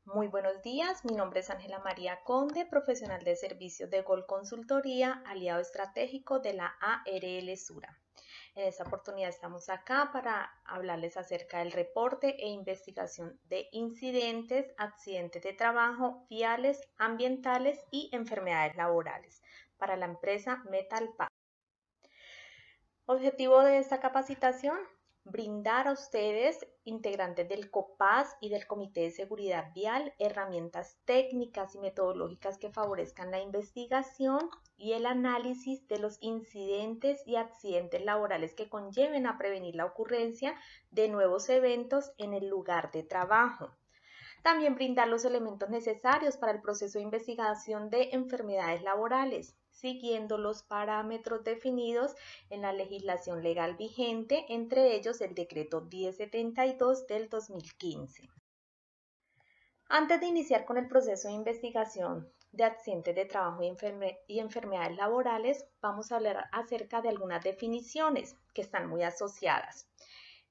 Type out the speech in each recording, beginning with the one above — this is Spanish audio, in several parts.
Muy buenos días, mi nombre es Ángela María Conde, profesional de servicios de Gol Consultoría, aliado estratégico de la ARL Sura. En esta oportunidad estamos acá para hablarles acerca del reporte e investigación de incidentes, accidentes de trabajo, viales, ambientales y enfermedades laborales para la empresa Metalpa. Objetivo de esta capacitación, brindar a ustedes, integrantes del COPAS y del Comité de Seguridad Vial, herramientas técnicas y metodológicas que favorezcan la investigación y el análisis de los incidentes y accidentes laborales que conlleven a prevenir la ocurrencia de nuevos eventos en el lugar de trabajo. También brindar los elementos necesarios para el proceso de investigación de enfermedades laborales, siguiendo los parámetros definidos en la legislación legal vigente, entre ellos el decreto 1072 del 2015. Antes de iniciar con el proceso de investigación de accidentes de trabajo y enfermedades laborales, vamos a hablar acerca de algunas definiciones que están muy asociadas.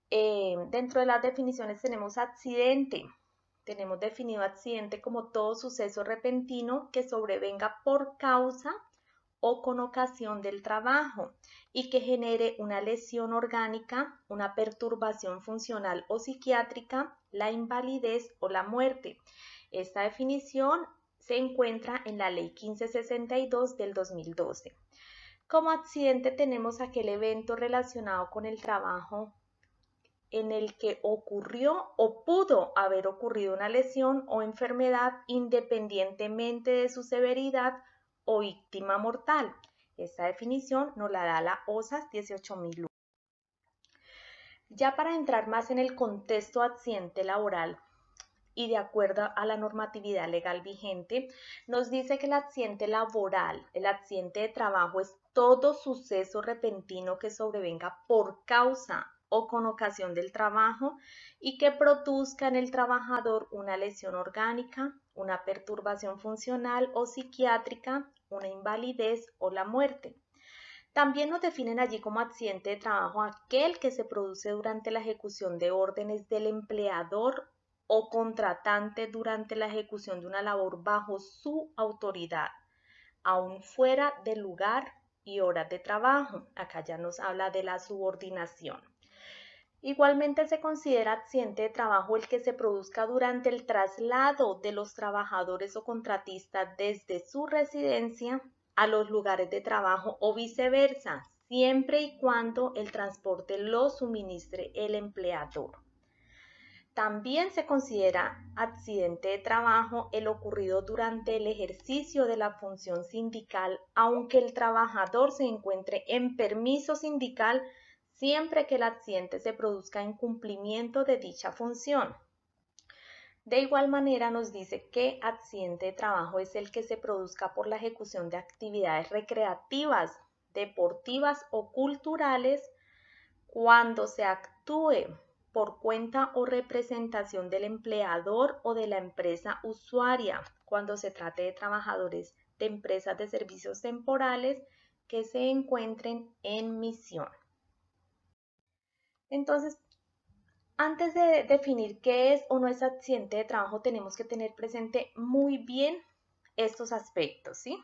Dentro de las definiciones tenemos accidente. Tenemos definido accidente como todo suceso repentino que sobrevenga por causa o con ocasión del trabajo y que genere una lesión orgánica, una perturbación funcional o psiquiátrica, la invalidez o la muerte. Esta definición se encuentra en la Ley 1562 del 2012. Como accidente tenemos aquel evento relacionado con el trabajo en el que ocurrió o pudo haber ocurrido una lesión o enfermedad independientemente de su severidad o víctima mortal. Esta definición nos la da la OSAS 18001. Ya para entrar más en el contexto accidente laboral y de acuerdo a la normatividad legal vigente, nos dice que el accidente laboral, el accidente de trabajo es todo suceso repentino que sobrevenga por causa o con ocasión del trabajo y que produzca en el trabajador una lesión orgánica, una perturbación funcional o psiquiátrica, una invalidez o la muerte. También nos definen allí como accidente de trabajo aquel que se produce durante la ejecución de órdenes del empleador o contratante durante la ejecución de una labor bajo su autoridad, aún fuera del lugar y horas de trabajo. Acá ya nos habla de la subordinación. Igualmente se considera accidente de trabajo el que se produzca durante el traslado de los trabajadores o contratistas desde su residencia a los lugares de trabajo o viceversa, siempre y cuando el transporte lo suministre el empleador. También se considera accidente de trabajo el ocurrido durante el ejercicio de la función sindical, aunque el trabajador se encuentre en permiso sindical, siempre que el accidente se produzca en cumplimiento de dicha función. De igual manera nos dice que accidente de trabajo es el que se produzca por la ejecución de actividades recreativas, deportivas o culturales cuando se actúe por cuenta o representación del empleador o de la empresa usuaria, cuando se trate de trabajadores de empresas de servicios temporales que se encuentren en misión. Entonces, antes de definir qué es o no es accidente de trabajo, tenemos que tener presente muy bien estos aspectos, ¿sí?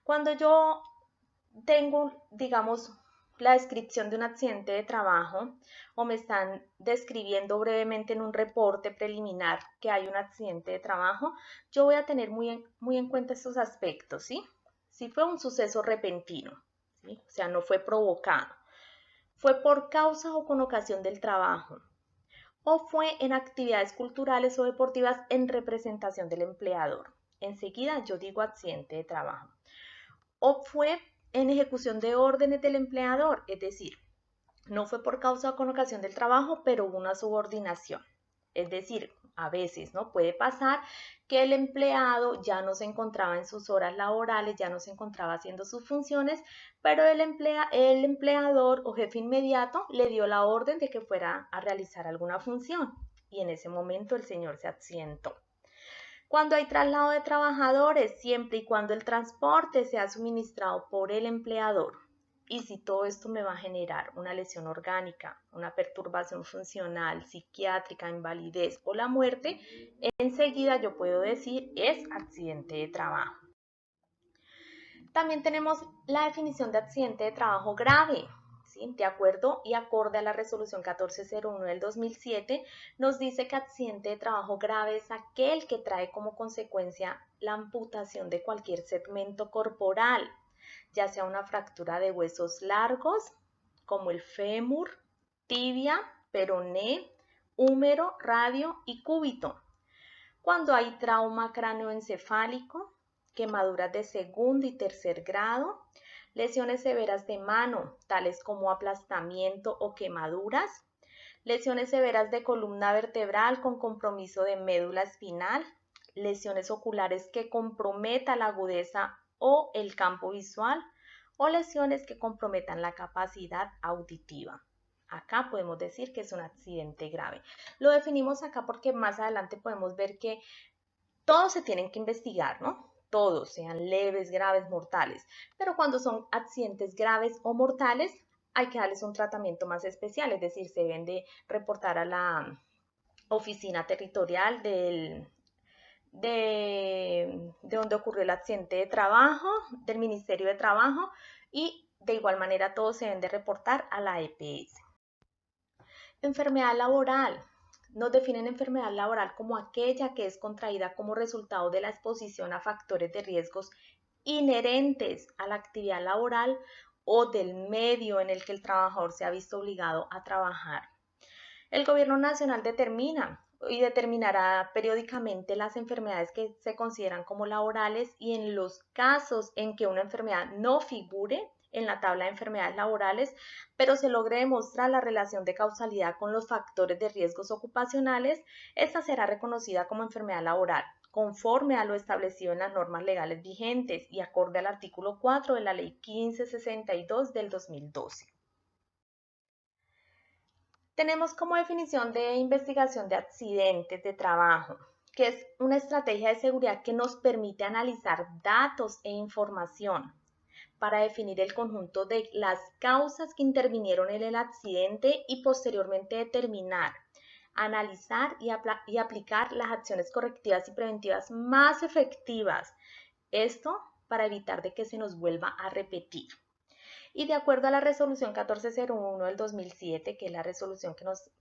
Cuando yo tengo, digamos, la descripción de un accidente de trabajo o me están describiendo brevemente en un reporte preliminar que hay un accidente de trabajo, yo voy a tener muy en cuenta estos aspectos, ¿sí? Si fue un suceso repentino, ¿sí? O sea, no fue provocado. Fue por causa o con ocasión del trabajo, o fue en actividades culturales o deportivas en representación del empleador. Enseguida yo digo accidente de trabajo. O fue en ejecución de órdenes del empleador, es decir, no fue por causa o con ocasión del trabajo, pero hubo una subordinación. Es decir, a veces, ¿no? Puede pasar que el empleado ya no se encontraba en sus horas laborales, ya no se encontraba haciendo sus funciones, pero el empleador o jefe inmediato le dio la orden de que fuera a realizar alguna función y en ese momento el señor se accidentó. Cuando hay traslado de trabajadores, siempre y cuando el transporte sea suministrado por el empleador, y si todo esto me va a generar una lesión orgánica, una perturbación funcional, psiquiátrica, invalidez o la muerte, enseguida yo puedo decir es accidente de trabajo. También tenemos la definición de accidente de trabajo grave. ¿Sí? De acuerdo y acorde a la resolución 1401 del 2007, nos dice que accidente de trabajo grave es aquel que trae como consecuencia la amputación de cualquier segmento corporal, ya sea una fractura de huesos largos, como el fémur, tibia, peroné, húmero, radio y cúbito. Cuando hay trauma cráneoencefálico, quemaduras de segundo y tercer grado, lesiones severas de mano, tales como aplastamiento o quemaduras, lesiones severas de columna vertebral con compromiso de médula espinal, lesiones oculares que comprometan la agudeza o el campo visual, o lesiones que comprometan la capacidad auditiva. Acá podemos decir que es un accidente grave. Lo definimos acá porque más adelante podemos ver que todos se tienen que investigar, ¿no? Todos, sean leves, graves, mortales. Pero cuando son accidentes graves o mortales, hay que darles un tratamiento más especial, es decir, se deben de reportar a la oficina territorial de donde ocurrió el accidente de trabajo, del Ministerio de Trabajo, y de igual manera todos se deben de reportar a la EPS. Enfermedad laboral. Nos definen enfermedad laboral como aquella que es contraída como resultado de la exposición a factores de riesgos inherentes a la actividad laboral o del medio en el que el trabajador se ha visto obligado a trabajar. El Gobierno Nacional determina y determinará periódicamente las enfermedades que se consideran como laborales y en los casos en que una enfermedad no figure en la tabla de enfermedades laborales, pero se logre demostrar la relación de causalidad con los factores de riesgos ocupacionales, esta será reconocida como enfermedad laboral, conforme a lo establecido en las normas legales vigentes y acorde al artículo 4 de la Ley 1562 del 2012. Tenemos como definición de investigación de accidentes de trabajo, que es una estrategia de seguridad que nos permite analizar datos e información para definir el conjunto de las causas que intervinieron en el accidente y posteriormente determinar, analizar y aplicar las acciones correctivas y preventivas más efectivas. Esto para evitar de que se nos vuelva a repetir. Y de acuerdo a la resolución 1401 del 2007, que es la resolución que nos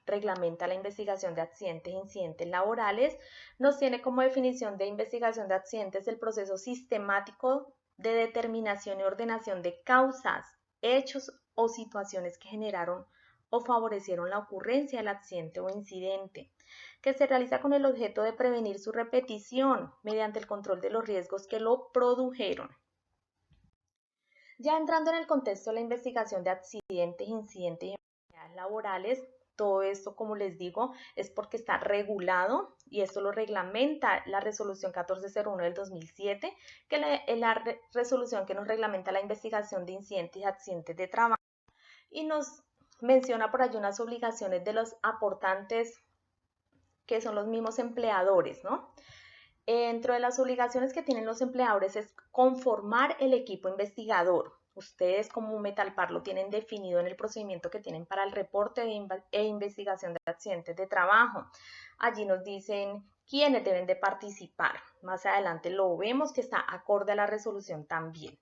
reglamenta la investigación de accidentes e incidentes laborales, nos tiene como definición de investigación de accidentes el proceso sistemático de determinación y ordenación de causas, hechos o situaciones que generaron o favorecieron la ocurrencia del accidente o incidente, que se realiza con el objeto de prevenir su repetición mediante el control de los riesgos que lo produjeron. Ya entrando en el contexto de la investigación de accidentes, incidentes y enfermedades laborales, todo esto, como les digo, es porque está regulado y esto lo reglamenta la resolución 1401 del 2007, que es la resolución que nos reglamenta la investigación de incidentes y accidentes de trabajo y nos menciona por allí unas obligaciones de los aportantes que son los mismos empleadores, ¿no? Dentro de las obligaciones que tienen los empleadores es conformar el equipo investigador. Ustedes como Metalpar lo tienen definido en el procedimiento que tienen para el reporte e investigación de accidentes de trabajo. Allí nos dicen quiénes deben de participar. Más adelante lo vemos que está acorde a la resolución también.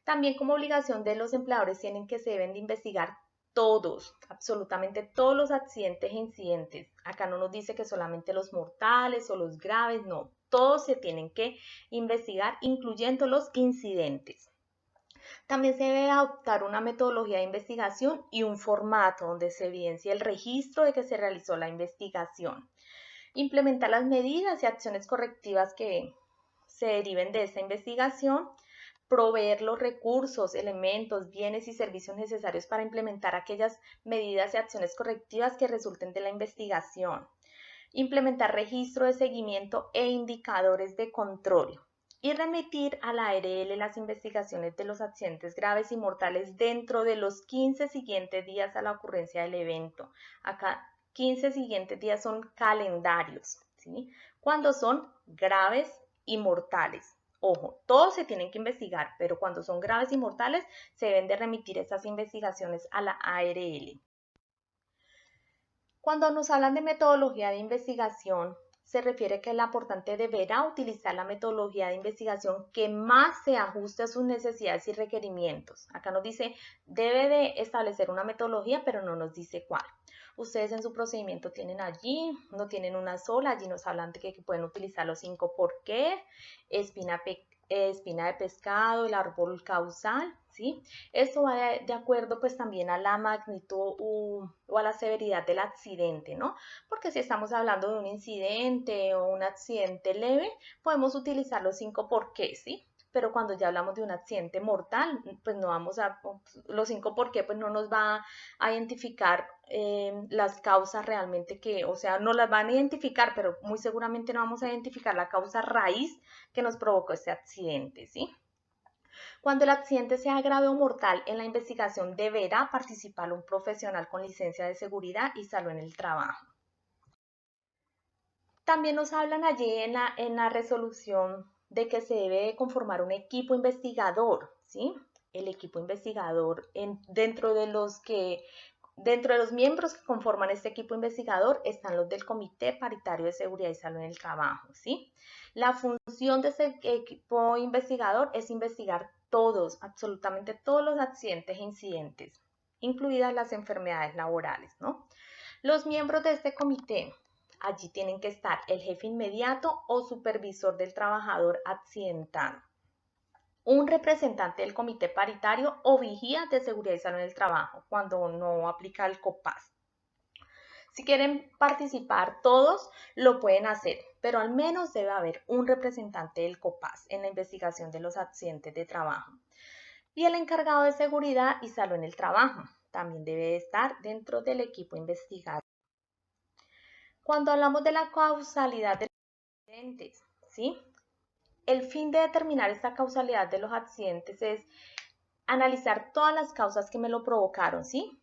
También como obligación de los empleadores tienen que se deben de investigar todos, absolutamente todos los accidentes e incidentes. Acá no nos dice que solamente los mortales o los graves, no, todos se tienen que investigar, incluyendo los incidentes. También se debe adoptar una metodología de investigación y un formato donde se evidencie el registro de que se realizó la investigación. Implementar las medidas y acciones correctivas que se deriven de esta investigación, proveer los recursos, elementos, bienes y servicios necesarios para implementar aquellas medidas y acciones correctivas que resulten de la investigación, implementar registro de seguimiento e indicadores de control y remitir a la ARL las investigaciones de los accidentes graves y mortales dentro de los 15 siguientes días a la ocurrencia del evento. Acá 15 siguientes días son calendarios, ¿sí? Cuando son graves y mortales. Ojo, todos se tienen que investigar, pero cuando son graves y mortales se deben de remitir esas investigaciones a la ARL. Cuando nos hablan de metodología de investigación, se refiere que el aportante deberá utilizar la metodología de investigación que más se ajuste a sus necesidades y requerimientos. Acá nos dice, debe de establecer una metodología, pero no nos dice cuál. Ustedes en su procedimiento tienen allí, no tienen una sola, allí nos hablan de que pueden utilizar los 5 por qué, espina de pescado, el árbol causal, ¿sí? Esto va de acuerdo pues también a la magnitud o a la severidad del accidente, ¿no? Porque si estamos hablando de un incidente o un accidente leve, podemos utilizar los 5 por qué, ¿sí? Pero cuando ya hablamos de un accidente mortal, pues no vamos a, los 5 por qué, pues no nos va a identificar las causas realmente que, o sea, no las van a identificar, pero muy seguramente no vamos a identificar la causa raíz que nos provocó este accidente, ¿sí? Cuando el accidente sea grave o mortal, en la investigación deberá participar un profesional con licencia de seguridad y salud en el trabajo. También nos hablan allí en la resolución de que se debe conformar un equipo investigador, ¿sí? El equipo investigador dentro de los miembros que conforman este equipo investigador están los del Comité Paritario de Seguridad y Salud en el Trabajo, ¿sí? La función de ese equipo investigador es investigar todos, absolutamente todos los accidentes e incidentes, incluidas las enfermedades laborales, ¿no? Los miembros de este comité, allí tienen que estar el jefe inmediato o supervisor del trabajador accidentado, un representante del comité paritario o vigía de seguridad y salud en el trabajo, cuando no aplica el COPAS. Si quieren participar todos, lo pueden hacer, pero al menos debe haber un representante del COPAS en la investigación de los accidentes de trabajo. Y el encargado de seguridad y salud en el trabajo también debe estar dentro del equipo investigador. Cuando hablamos de la causalidad de los accidentes, ¿sí? El fin de determinar esta causalidad de los accidentes es analizar todas las causas que me lo provocaron, ¿sí?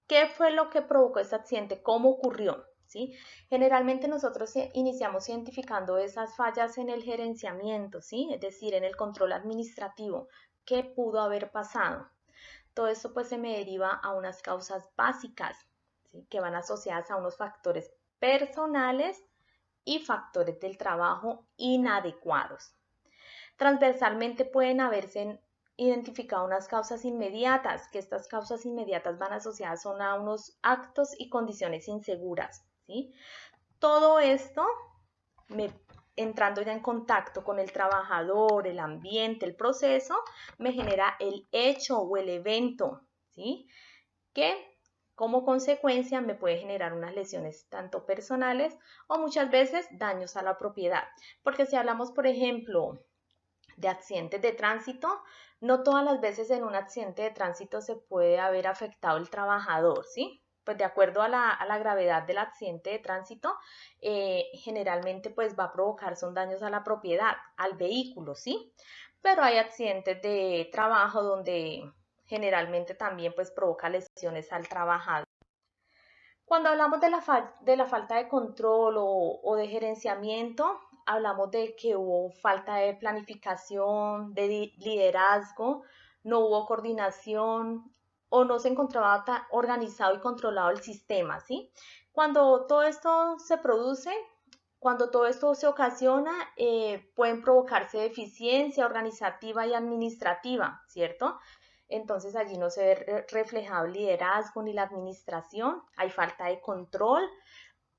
¿Qué fue lo que provocó este accidente? ¿Cómo ocurrió? ¿Sí? Generalmente nosotros iniciamos identificando esas fallas en el gerenciamiento, ¿sí? Es decir, en el control administrativo. ¿Qué pudo haber pasado? Todo esto pues se me deriva a unas causas básicas, ¿sí? Que van asociadas a unos factores personales y factores del trabajo inadecuados. Transversalmente pueden haberse identificado unas causas inmediatas, que estas causas inmediatas van asociadas a unos actos y condiciones inseguras, ¿sí? Todo esto, entrando ya en contacto con el trabajador, el ambiente, el proceso, me genera el hecho o el evento, ¿sí? Que como consecuencia me puede generar unas lesiones tanto personales o muchas veces daños a la propiedad. Porque si hablamos, por ejemplo, de accidentes de tránsito, no todas las veces en un accidente de tránsito se puede haber afectado el trabajador, ¿sí? Pues de acuerdo a la gravedad del accidente de tránsito, generalmente pues va a provocar son daños a la propiedad, al vehículo, ¿sí? Pero hay accidentes de trabajo donde generalmente también pues provoca lesiones al trabajador. Cuando hablamos de la falta de control o de gerenciamiento, hablamos de que hubo falta de planificación, de liderazgo, no hubo coordinación o no se encontraba tan organizado y controlado el sistema, ¿sí? Cuando todo esto se produce, cuando todo esto se ocasiona, pueden provocarse deficiencia organizativa y administrativa, ¿cierto? Entonces allí no se ve reflejado el liderazgo ni la administración, hay falta de control,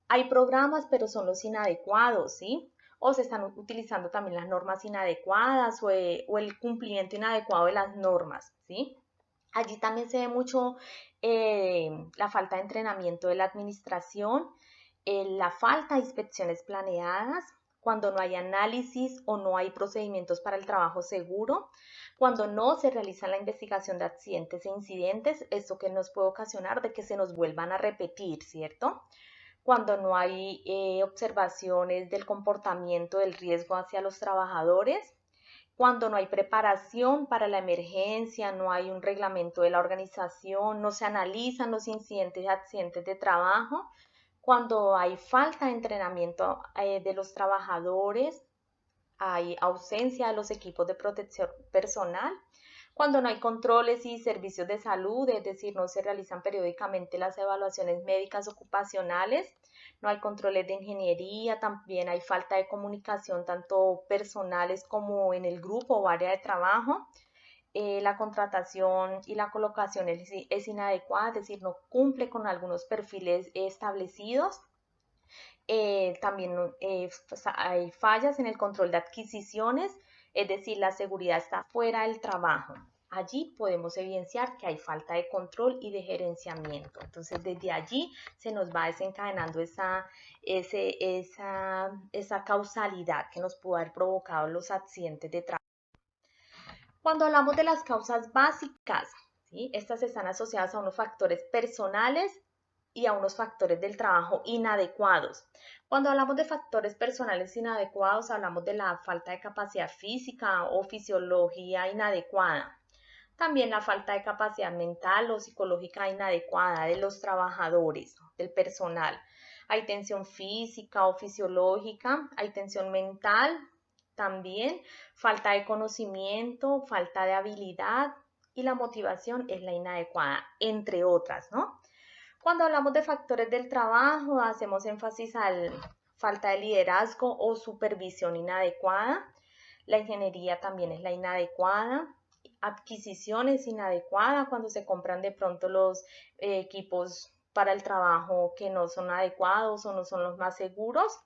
hay programas pero son los inadecuados, ¿sí? O se están utilizando también las normas inadecuadas o el cumplimiento inadecuado de las normas, ¿sí? Allí también se ve mucho la falta de entrenamiento de la administración, la falta de inspecciones planeadas, cuando no hay análisis o no hay procedimientos para el trabajo seguro, cuando no se realiza la investigación de accidentes e incidentes, esto que nos puede ocasionar de que se nos vuelvan a repetir, ¿cierto? Cuando no hay observaciones del comportamiento del riesgo hacia los trabajadores, cuando no hay preparación para la emergencia, no hay un reglamento de la organización, no se analizan los incidentes y accidentes de trabajo, cuando hay falta de entrenamiento de los trabajadores, hay ausencia de los equipos de protección personal, cuando no hay controles y servicios de salud, es decir, no se realizan periódicamente las evaluaciones médicas ocupacionales, no hay controles de ingeniería, también hay falta de comunicación tanto personales como en el grupo o área de trabajo. La contratación y la colocación es inadecuada, es decir, no cumple con algunos perfiles establecidos. También pues, hay fallas en el control de adquisiciones, es decir, la seguridad está fuera del trabajo. Allí podemos evidenciar que hay falta de control y de gerenciamiento. Entonces, desde allí se nos va desencadenando esa causalidad que nos pudo haber provocado los accidentes de trabajo. Cuando hablamos de las causas básicas, ¿sí? Estas están asociadas a unos factores personales y a unos factores del trabajo inadecuados. Cuando hablamos de factores personales inadecuados, hablamos de la falta de capacidad física o fisiología inadecuada. También la falta de capacidad mental o psicológica inadecuada de los trabajadores, del personal. Hay tensión física o fisiológica, hay tensión mental también, falta de conocimiento, falta de habilidad y la motivación es la inadecuada, entre otras, ¿no? Cuando hablamos de factores del trabajo, hacemos énfasis a la falta de liderazgo o supervisión inadecuada. La ingeniería también es la inadecuada. Adquisición es inadecuada cuando se compran de pronto los equipos para el trabajo que no son adecuados o no son los más seguros.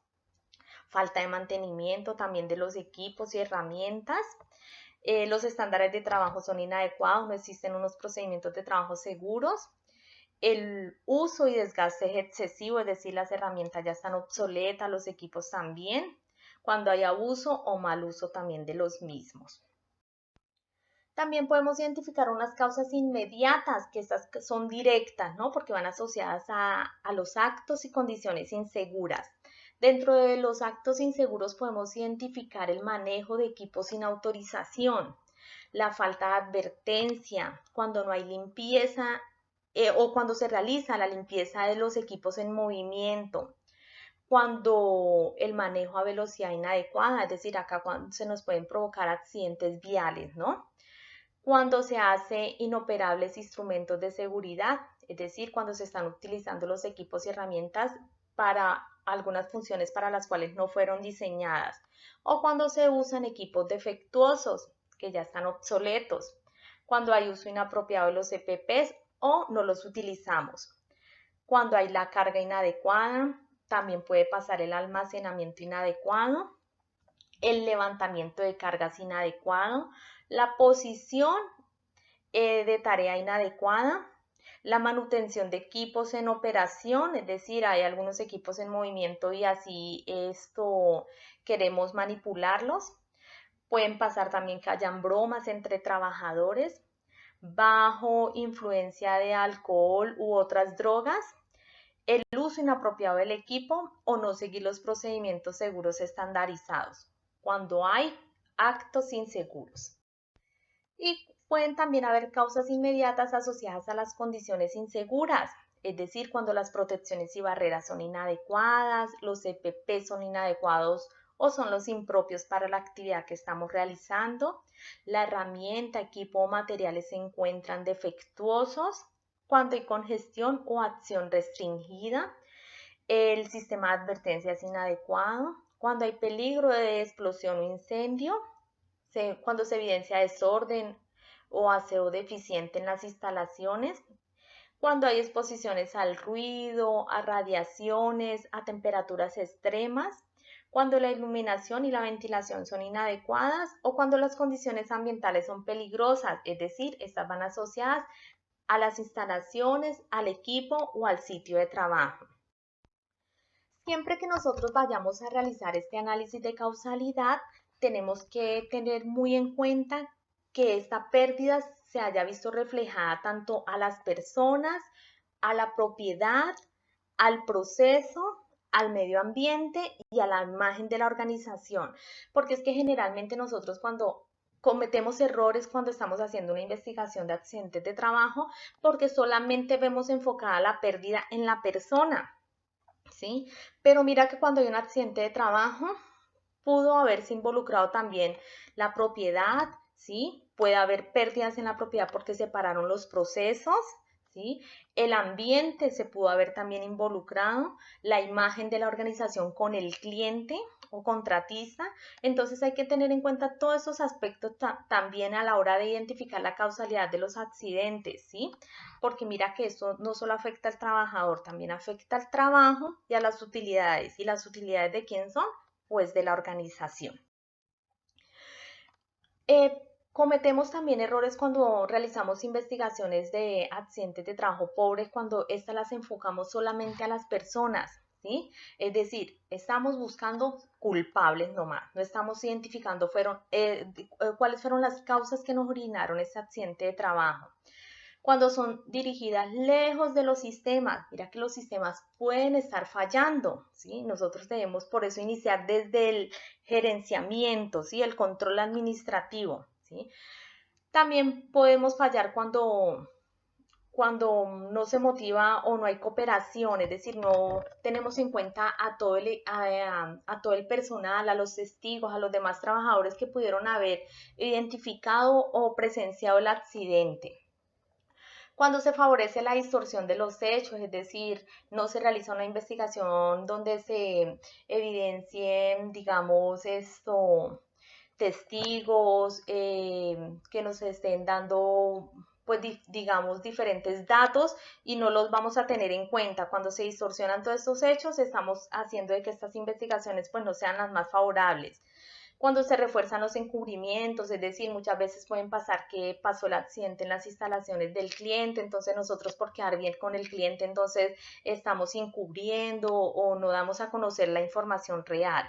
Falta de mantenimiento también de los equipos y herramientas. Los estándares de trabajo son inadecuados, no existen unos procedimientos de trabajo seguros. El uso y desgaste es excesivo, es decir, las herramientas ya están obsoletas, los equipos también, cuando hay abuso o mal uso también de los mismos. También podemos identificar unas causas inmediatas, que estas son directas, ¿no? Porque van asociadas a los actos y condiciones inseguras. Dentro de los actos inseguros podemos identificar el manejo de equipos sin autorización, la falta de advertencia, cuando no hay limpieza o cuando se realiza la limpieza de los equipos en movimiento, cuando el manejo a velocidad inadecuada, es decir, acá cuando se nos pueden provocar accidentes viales, ¿no? Cuando se hace inoperables instrumentos de seguridad, es decir, cuando se están utilizando los equipos y herramientas para algunas funciones para las cuales no fueron diseñadas, o cuando se usan equipos defectuosos que ya están obsoletos, cuando hay uso inapropiado de los EPPs o no los utilizamos, cuando hay la carga inadecuada, también puede pasar el almacenamiento inadecuado, el levantamiento de cargas inadecuado, la posición de tarea inadecuada, la manutención de equipos en operación, es decir, hay algunos equipos en movimiento y así queremos manipularlos. Pueden pasar también que hayan bromas entre trabajadores, bajo influencia de alcohol u otras drogas, el uso inapropiado del equipo o no seguir los procedimientos seguros estandarizados, cuando hay actos inseguros. Y pueden también haber causas inmediatas asociadas a las condiciones inseguras, es decir, cuando las protecciones y barreras son inadecuadas, los EPP son inadecuados o son los impropios para la actividad que estamos realizando, la herramienta, equipo o materiales se encuentran defectuosos, cuando hay congestión o acción restringida, el sistema de advertencia es inadecuado, cuando hay peligro de explosión o incendio, cuando se evidencia desorden o aseo deficiente en las instalaciones, cuando hay exposiciones al ruido, a radiaciones, a temperaturas extremas, cuando la iluminación y la ventilación son inadecuadas o cuando las condiciones ambientales son peligrosas, es decir, estas van asociadas a las instalaciones, al equipo o al sitio de trabajo. Siempre que nosotros vayamos a realizar este análisis de causalidad, tenemos que tener muy en cuenta que esta pérdida se haya visto reflejada tanto a las personas, a la propiedad, al proceso, al medio ambiente y a la imagen de la organización. Porque es que generalmente nosotros cuando cometemos errores cuando estamos haciendo una investigación de accidentes de trabajo, porque solamente vemos enfocada la pérdida en la persona, ¿sí? Pero mira que cuando hay un accidente de trabajo, pudo haberse involucrado también la propiedad, ¿sí? Puede haber pérdidas en la propiedad porque se pararon los procesos, ¿sí? El ambiente se pudo haber también involucrado, la imagen de la organización con el cliente o contratista. Entonces hay que tener en cuenta todos esos aspectos también a la hora de identificar la causalidad de los accidentes, ¿sí? Porque mira que esto no solo afecta al trabajador, también afecta al trabajo y a las utilidades. ¿Y las utilidades de quién son? Pues de la organización. Cometemos también errores cuando realizamos investigaciones de accidentes de trabajo pobres, cuando estas las enfocamos solamente a las personas, ¿sí? Es decir, estamos buscando culpables nomás, no estamos identificando cuáles fueron las causas que nos originaron ese accidente de trabajo. Cuando son dirigidas lejos de los sistemas, mira que los sistemas pueden estar fallando, ¿sí? Nosotros debemos por eso iniciar desde el gerenciamiento, ¿sí? El control administrativo, ¿sí? También podemos fallar cuando no se motiva o no hay cooperación, es decir, no tenemos en cuenta a todo el personal, a los testigos, a los demás trabajadores que pudieron haber identificado o presenciado el accidente. Cuando se favorece la distorsión de los hechos, es decir, no se realiza una investigación donde se evidencien, digamos, testigos que nos estén dando, pues, digamos, diferentes datos y no los vamos a tener en cuenta. Cuando se distorsionan todos estos hechos, estamos haciendo de que estas investigaciones, pues, no sean las más favorables. Cuando se refuerzan los encubrimientos, es decir, muchas veces pueden pasar que pasó el accidente en las instalaciones del cliente, entonces nosotros por quedar bien con el cliente, entonces estamos encubriendo o no damos a conocer la información real.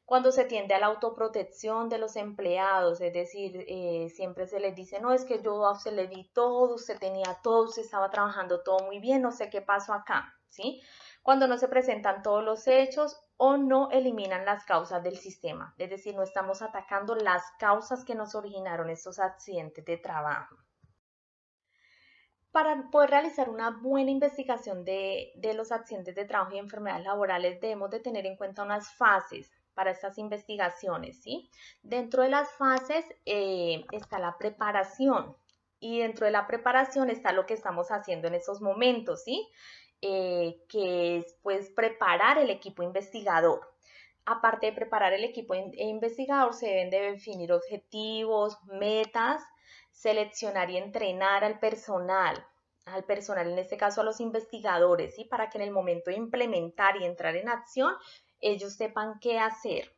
Cuando se tiende a la autoprotección de los empleados, es decir, siempre se les dice, no, es que yo a usted le di todo, usted tenía todo, usted estaba trabajando todo muy bien, no sé qué pasó acá, ¿sí? Cuando no se presentan todos los hechos o no eliminan las causas del sistema, es decir, no estamos atacando las causas que nos originaron estos accidentes de trabajo. Para poder realizar una buena investigación de los accidentes de trabajo y enfermedades laborales, debemos de tener en cuenta unas fases para estas investigaciones, ¿sí? Dentro de las fases está la preparación y dentro de la preparación está lo que estamos haciendo en estos momentos, ¿sí? Que es pues preparar el equipo investigador. Aparte de preparar el equipo investigador, se deben de definir objetivos, metas, seleccionar y entrenar al personal, en este caso a los investigadores, ¿sí? Para que en el momento de implementar y entrar en acción, ellos sepan qué hacer.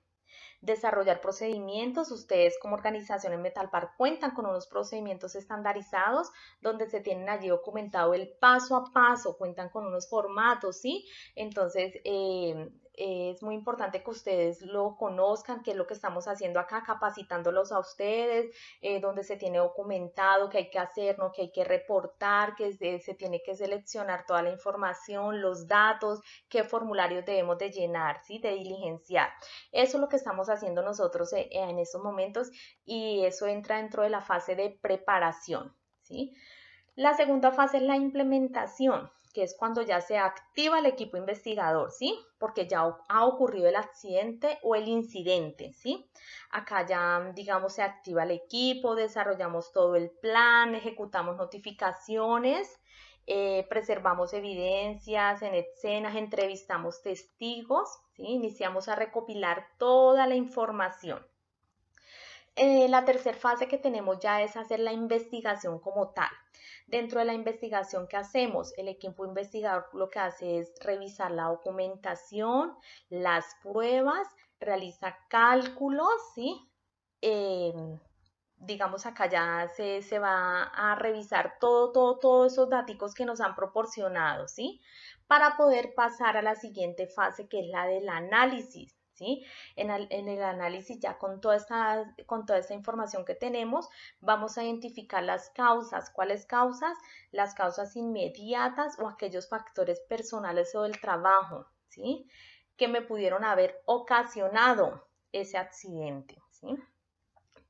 Desarrollar procedimientos. Ustedes como organización en Metalpar cuentan con unos procedimientos estandarizados donde se tienen allí documentado el paso a paso, cuentan con unos formatos, ¿sí? Entonces, es muy importante que ustedes lo conozcan, qué es lo que estamos haciendo acá, capacitándolos a ustedes, donde se tiene documentado qué hay que hacer, ¿no? Qué hay que reportar, que se tiene que seleccionar toda la información, los datos, qué formularios debemos de llenar, ¿sí? De diligenciar. Eso es lo que estamos haciendo nosotros en estos momentos y eso entra dentro de la fase de preparación, ¿sí? La segunda fase es la implementación, que es cuando ya se activa el equipo investigador, ¿sí? Porque ya ha ocurrido el accidente o el incidente, ¿sí? Acá ya, digamos, se activa el equipo, desarrollamos todo el plan, ejecutamos notificaciones, preservamos evidencias en escenas, entrevistamos testigos, ¿sí? Iniciamos a recopilar toda la información. La tercera fase que tenemos ya es hacer la investigación como tal. Dentro de la investigación que hacemos, el equipo investigador lo que hace es revisar la documentación, las pruebas, realiza cálculos, ¿sí? Digamos acá ya se va a revisar todos esos datos que nos han proporcionado, ¿sí? Para poder pasar a la siguiente fase que es la del análisis. ¿Sí? En el análisis ya con toda esta información que tenemos, vamos a identificar las causas. ¿Cuáles causas? Las causas inmediatas o aquellos factores personales o del trabajo, ¿sí? Que me pudieron haber ocasionado ese accidente, ¿sí?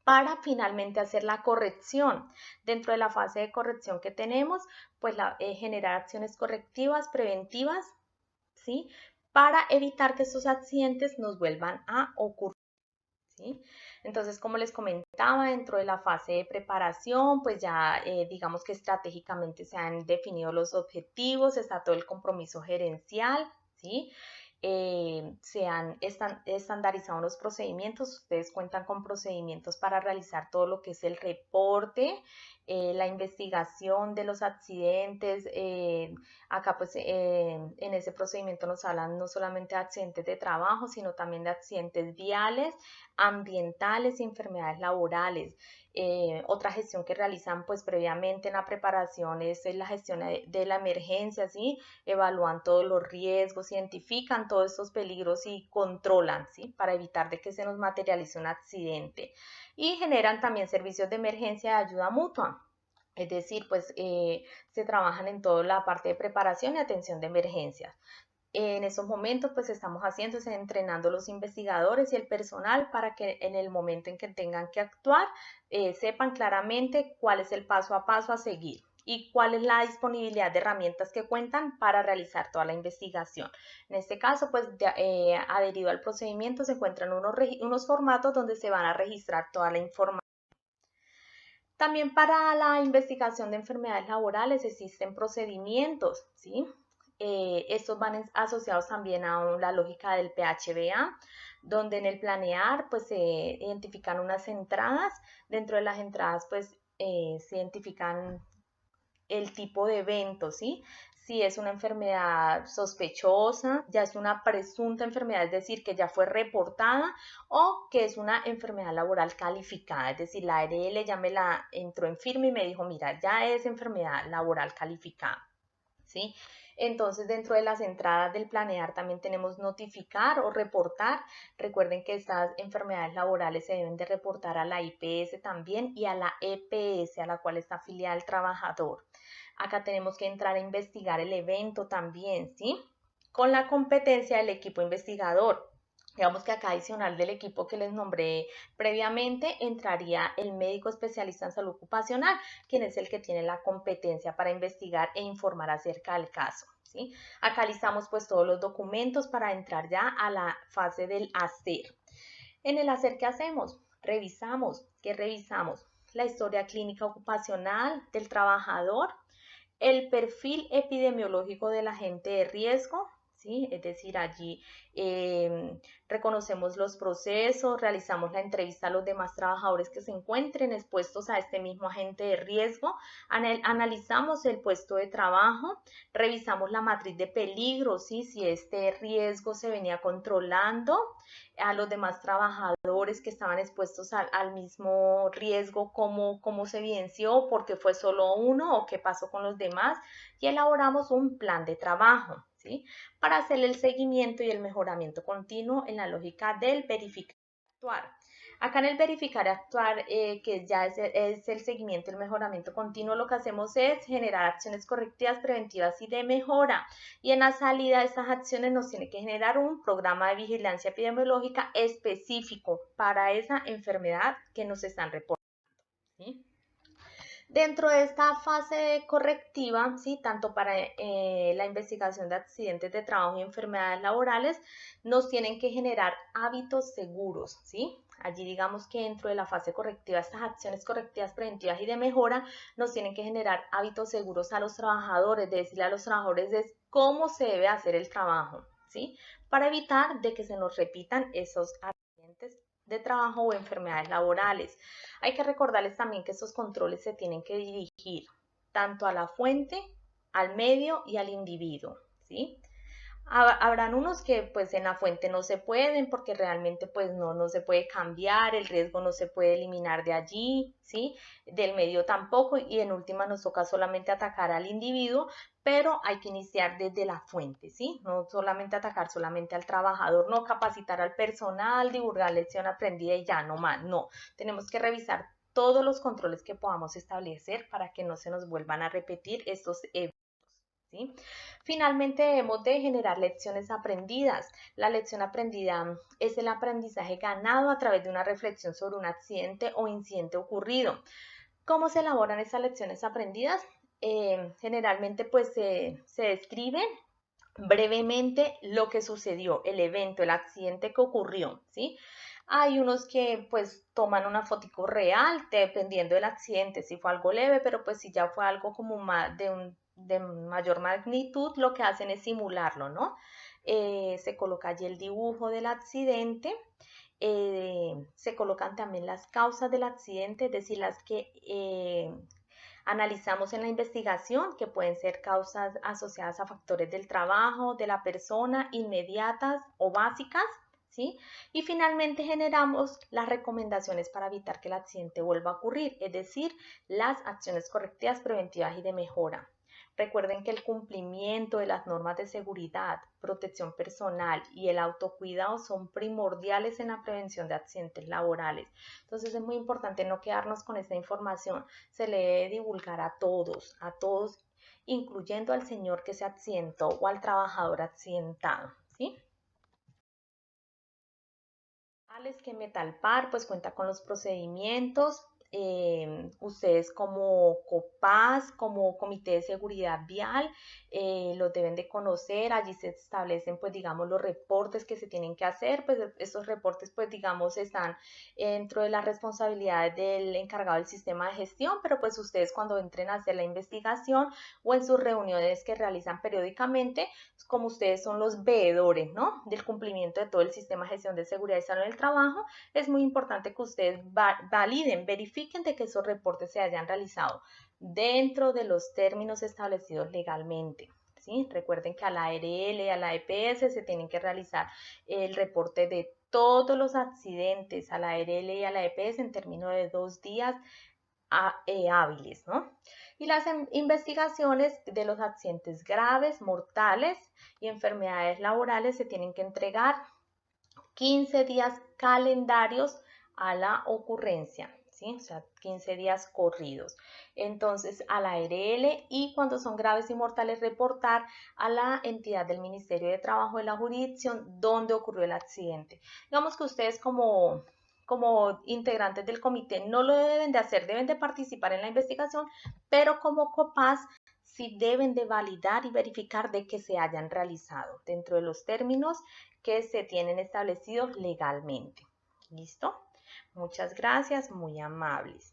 Para finalmente hacer la corrección. Dentro de la fase de corrección que tenemos, pues generar acciones correctivas, preventivas, ¿sí? Para evitar que estos accidentes nos vuelvan a ocurrir. ¿sí? Entonces, como les comentaba, dentro de la fase de preparación, pues ya digamos que estratégicamente se han definido los objetivos, está todo el compromiso gerencial, ¿sí? Se han estandarizado los procedimientos, ustedes cuentan con procedimientos para realizar todo lo que es el reporte, la investigación de los accidentes, acá pues en ese procedimiento nos hablan no solamente de accidentes de trabajo, sino también de accidentes viales, ambientales y enfermedades laborales. Otra gestión que realizan pues previamente en la preparación es la gestión de la emergencia, ¿sí? Evalúan todos los riesgos, identifican todos estos peligros y controlan, ¿sí? Para evitar de que se nos materialice un accidente. Y generan también servicios de emergencia de ayuda mutua. Es decir, pues se trabajan en toda la parte de preparación y atención de emergencias. En esos momentos, pues estamos haciendo, entrenando los investigadores y el personal para que en el momento en que tengan que actuar, sepan claramente cuál es el paso a paso a seguir y cuál es la disponibilidad de herramientas que cuentan para realizar toda la investigación. En este caso, pues adherido al procedimiento se encuentran unos formatos donde se van a registrar toda la información. También para la investigación de enfermedades laborales existen procedimientos, ¿sí? Estos van asociados también a la lógica del PHBA, donde en el planear pues se identifican unas entradas, dentro de las entradas pues se identifican el tipo de evento, ¿sí? Si es una enfermedad sospechosa, ya es una presunta enfermedad, es decir, que ya fue reportada, o que es una enfermedad laboral calificada, es decir, la ARL ya me la entró en firme y me dijo, mira, ya es enfermedad laboral calificada, ¿sí? Entonces, dentro de las entradas del planear también tenemos notificar o reportar. Recuerden que estas enfermedades laborales se deben de reportar a la IPS también y a la EPS, a la cual está afiliada el trabajador. Acá tenemos que entrar a investigar el evento también, ¿sí? Con la competencia del equipo investigador. Digamos que acá adicional del equipo que les nombré previamente, entraría el médico especialista en salud ocupacional, quien es el que tiene la competencia para investigar e informar acerca del caso, ¿sí? Acá listamos pues todos los documentos para entrar ya a la fase del hacer. En el hacer, ¿qué hacemos? Revisamos. ¿Qué revisamos? La historia clínica ocupacional del trabajador, el perfil epidemiológico del agente de riesgo, ¿sí? Es decir, allí reconocemos los procesos, realizamos la entrevista a los demás trabajadores que se encuentren expuestos a este mismo agente de riesgo, analizamos el puesto de trabajo, revisamos la matriz de peligro, ¿sí? Si este riesgo se venía controlando, a los demás trabajadores que estaban expuestos al mismo riesgo, cómo se evidenció, porque fue solo uno o qué pasó con los demás, y elaboramos un plan de trabajo, ¿sí? Para hacer el seguimiento y el mejoramiento continuo en la lógica del verificar y actuar. Acá en el verificar y actuar, que ya es el seguimiento, el mejoramiento continuo, lo que hacemos es generar acciones correctivas, preventivas y de mejora. Y en la salida de estas acciones nos tiene que generar un programa de vigilancia epidemiológica específico para esa enfermedad que nos están reportando, ¿sí? Dentro de esta fase correctiva, ¿sí? Tanto para la investigación de accidentes de trabajo y enfermedades laborales, nos tienen que generar hábitos seguros, ¿sí? Allí digamos que dentro de la fase correctiva, estas acciones correctivas, preventivas y de mejora, nos tienen que generar hábitos seguros a los trabajadores, de decirle a los trabajadores cómo se debe hacer el trabajo, ¿sí? Para evitar de que se nos repitan esos accidentes de trabajo o enfermedades laborales. Hay que recordarles también que estos controles se tienen que dirigir tanto a la fuente, al medio y al individuo, ¿sí? Habrán unos que pues en la fuente no se pueden porque realmente pues no se puede cambiar, el riesgo no se puede eliminar de allí, ¿sí? Del medio tampoco y en última nos toca solamente atacar al individuo, pero hay que iniciar desde la fuente, ¿sí? No solamente atacar solamente al trabajador, no capacitar al personal, divulgar lección aprendida y ya no más, no. Tenemos que revisar todos los controles que podamos establecer para que no se nos vuelvan a repetir estos eventos. ¿Sí? Finalmente debemos de generar lecciones aprendidas. La lección aprendida es el aprendizaje ganado a través de una reflexión sobre un accidente o incidente ocurrido. ¿Cómo se elaboran esas lecciones aprendidas? Generalmente pues se describen brevemente lo que sucedió, el evento, el accidente que ocurrió, ¿sí? Hay unos que pues toman una fotico real, dependiendo del accidente, si fue algo leve, pero pues si ya fue algo como más de mayor magnitud, lo que hacen es simularlo, ¿no? Se coloca allí el dibujo del accidente, se colocan también las causas del accidente, es decir, las que analizamos en la investigación, que pueden ser causas asociadas a factores del trabajo, de la persona, inmediatas o básicas, ¿sí? Y finalmente generamos las recomendaciones para evitar que el accidente vuelva a ocurrir, es decir, las acciones correctivas, preventivas y de mejora. Recuerden que el cumplimiento de las normas de seguridad, protección personal y el autocuidado son primordiales en la prevención de accidentes laborales. Entonces es muy importante no quedarnos con esta información. Se le debe divulgar a todos, incluyendo al señor que se accidentó o al trabajador accidentado, ¿sí? Que Metalpar pues cuenta con los procedimientos. Ustedes como COPAS, como Comité de Seguridad Vial, los deben de conocer. Allí se establecen pues digamos los reportes que se tienen que hacer. Pues estos reportes pues digamos están dentro de las responsabilidades del encargado del sistema de gestión, pero pues ustedes cuando entren a hacer la investigación o en sus reuniones que realizan periódicamente, como ustedes son los veedores, ¿no?, del cumplimiento de todo el sistema de gestión de seguridad y salud en el trabajo, es muy importante que ustedes validen, verifiquen de que esos reportes se hayan realizado dentro de los términos establecidos legalmente. ¿Sí? Recuerden que a la ARL, a la EPS se tienen que realizar el reporte de todos los accidentes a la ARL y a la EPS en términos de 2 días hábiles, ¿no? Y las investigaciones de los accidentes graves, mortales y enfermedades laborales se tienen que entregar 15 días calendarios a la ocurrencia, ¿sí? O sea, 15 días corridos. Entonces, a la ARL, y cuando son graves y mortales, reportar a la entidad del Ministerio de Trabajo de la jurisdicción donde ocurrió el accidente. Digamos que ustedes como integrantes del comité no lo deben de hacer, deben de participar en la investigación, pero como COPAS sí deben de validar y verificar de que se hayan realizado dentro de los términos que se tienen establecidos legalmente. ¿Listo? Muchas gracias, muy amables.